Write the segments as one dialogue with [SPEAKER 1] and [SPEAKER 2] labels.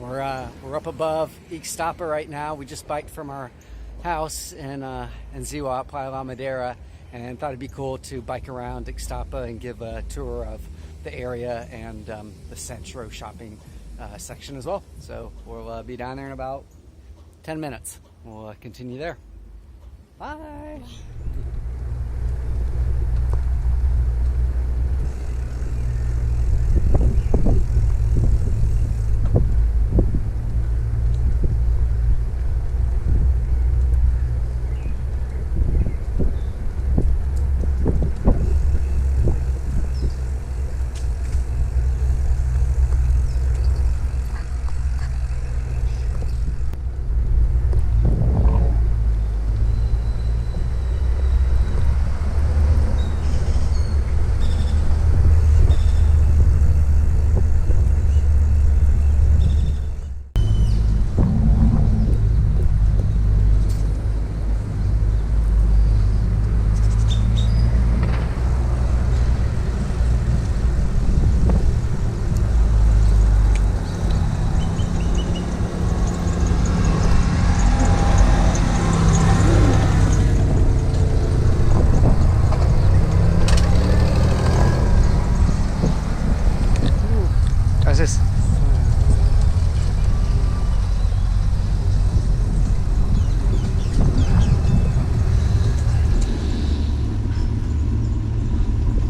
[SPEAKER 1] We're up above Ixtapa right now. We just biked from our house in Zihua at Playa Linda, and thought it'd be cool to bike around Ixtapa and give a tour of the area and the Centro shopping section as well. So we'll be down there in about 10 minutes. We'll continue there. Bye.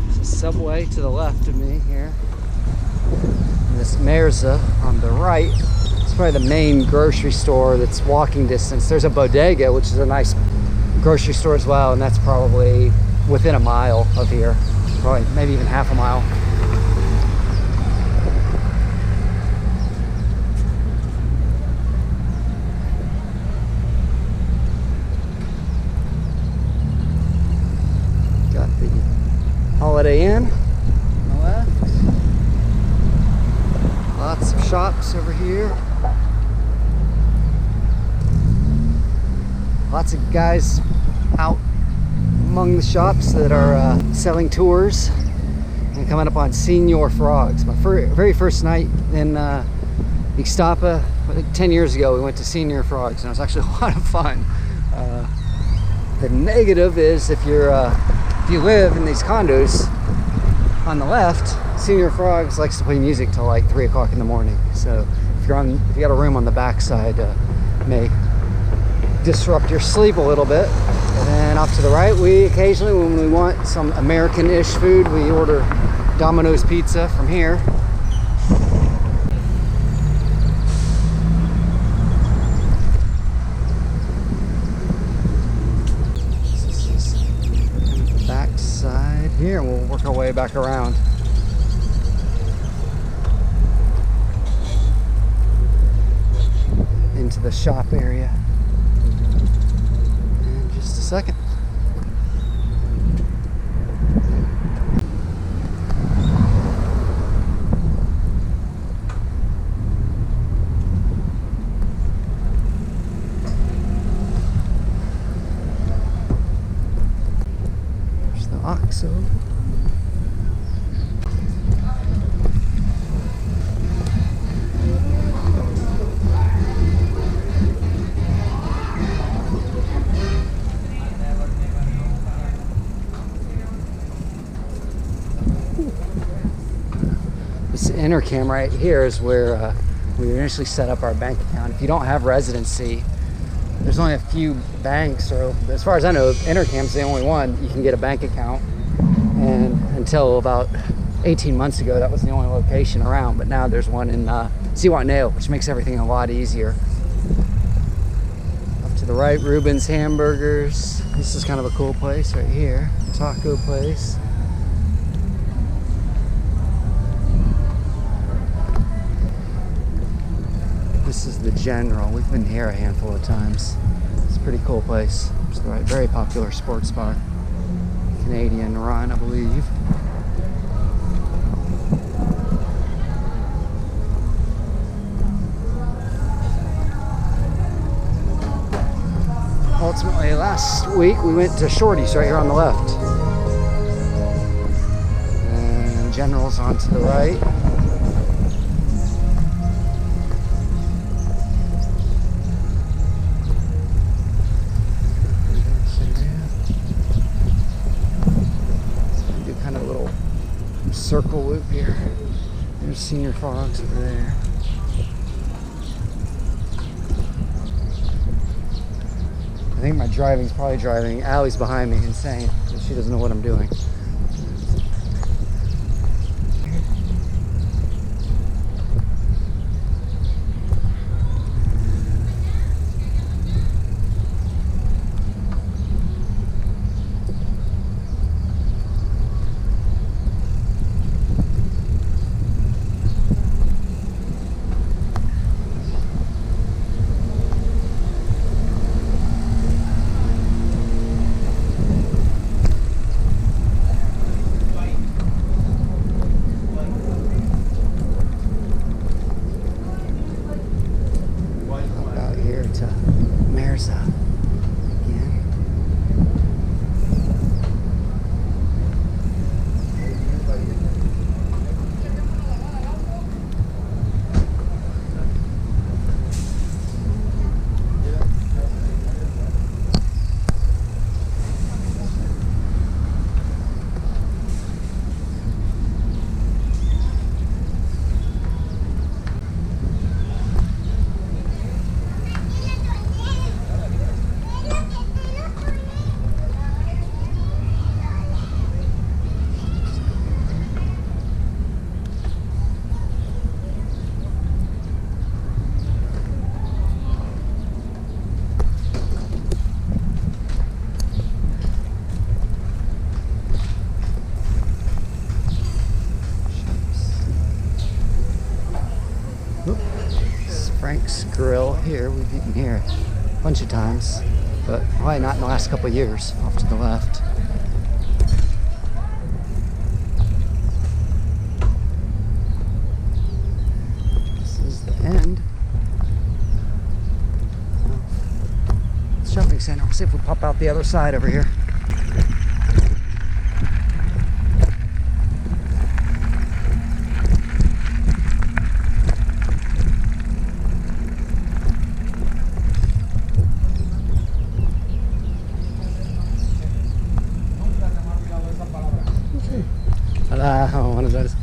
[SPEAKER 1] This subway to the left of me here, and this Mirza on the right. It's probably the main grocery store that's walking distance. There's a bodega, which is a nice grocery store as well, and that's probably within a mile of here, probably maybe even half a mile. Holiday Inn on the left. Lots of shops over here. Lots of guys out among the shops that are selling tours. And coming up on Señor Frogs. My very first night in Ixtapa, I think 10 years ago, we went to Señor Frogs, and it was actually a lot of fun. The negative is if you live in these condos on the left, Señor Frogs likes to play music till like 3 o'clock in the morning. So if you got a room on the backside, may disrupt your sleep a little bit. And then off to the right, we occasionally, when we want some American-ish food, we order Domino's pizza from here. Here, and we'll work our way back around. Into the shop area. In just a second. So this intercam right here is where we initially set up our bank account. If you don't have residency, there's only a few banks, or as far as I know, Intercam's the only one you can get a bank account. And until about 18 months ago, that was the only location around. But now there's one in Zihua, which makes everything a lot easier. Up to the right, Reuben's Hamburgers. This is kind of a cool place right here. Taco place. This is the General. We've been here a handful of times. It's a pretty cool place. It's the right, very popular sports bar. Canadian run, I believe. Ultimately, last week we went to Shorty's right here on the left. And General's on to the right. circle loop here. There's Senior Frogs over there. I think my driving's probably driving Allie's behind me insane, because she doesn't know what I'm doing. Frank's Grill here. We've eaten here a bunch of times, but probably not in the last couple of years. Off to the left. This is the end of the shopping center. We'll see if we pop out the other side over here. One of those.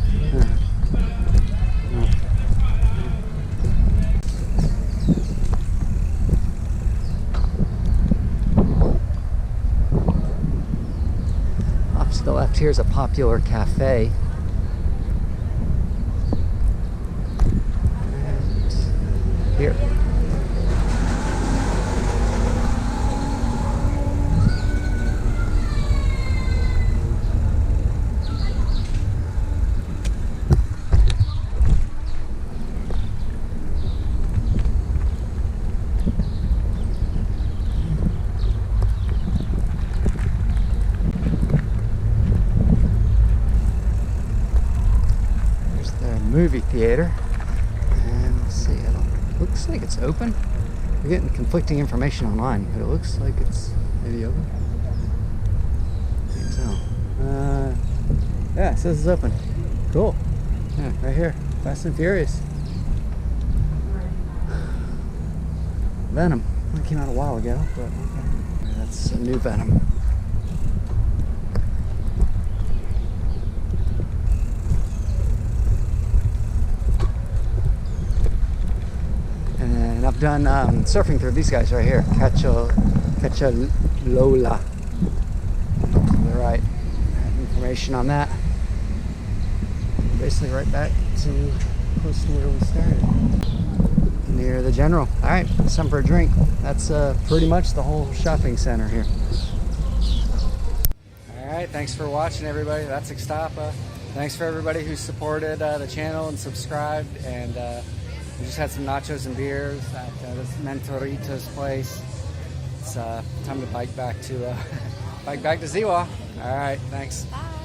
[SPEAKER 1] Off to the left here is a popular cafe. And here. Movie theater, and let's see, it looks like it's open. We're getting conflicting information online, but it looks like it's maybe open. Can't tell. Yeah, it says it's open. Cool. Yeah, right here, Fast and Furious. Venom. That came out a while ago, but okay. That's a new Venom. And I've done surfing through these guys right here. Lola. To the right. Information on that. Basically right back to close to where we started. Near the General. Alright, something for a drink. That's pretty much the whole shopping center here. Alright, thanks for watching everybody. That's Ixtapa. Thanks for everybody who supported the channel and subscribed. And we just had some nachos and beers at this Mentorita's place. It's time to bike back to Zihua. All right, thanks.
[SPEAKER 2] Bye.